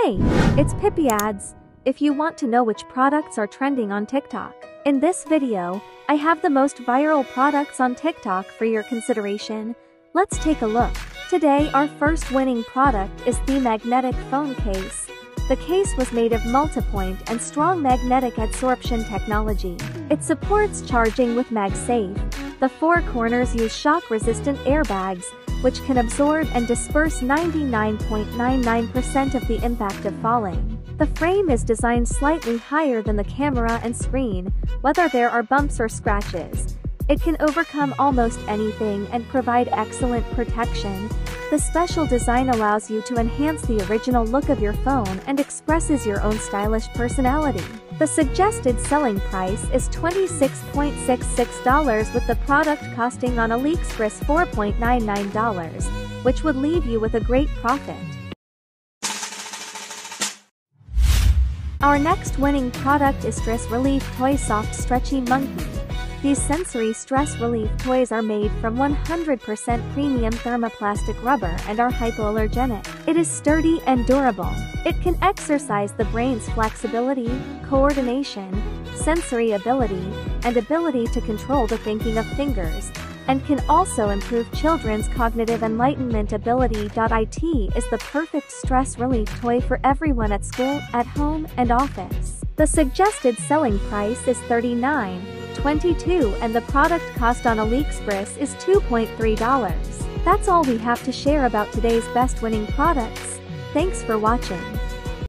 Hey, it's Pipiads. If you want to know which products are trending on TikTok, in this video, I have the most viral products on TikTok for your consideration. Let's take a look. Today our first winning product is the magnetic phone case. The case was made of multipoint and strong magnetic adsorption technology. It supports charging with MagSafe. The four corners use shock-resistant airbags, which can absorb and disperse 99.99% of the impact of falling. The frame is designed slightly higher than the camera and screen, whether there are bumps or scratches. It can overcome almost anything and provide excellent protection. The special design allows you to enhance the original look of your phone and expresses your own stylish personality. The suggested selling price is $26.66 with the product costing on AliExpress $4.99, which would leave you with a great profit. Our next winning product is Stress Relief Toy Soft Stretchy Monkey. These sensory stress relief toys are made from 100% premium thermoplastic rubber and are hypoallergenic. It is sturdy and durable. It can exercise the brain's flexibility, coordination, sensory ability, and ability to control the thinking of fingers, and can also improve children's cognitive enlightenment ability. It is the perfect stress relief toy for everyone at school, at home, and office. The suggested selling price is $39.22 and the product cost on AliExpress is $2.3. That's all we have to share about today's best winning products. Thanks for watching.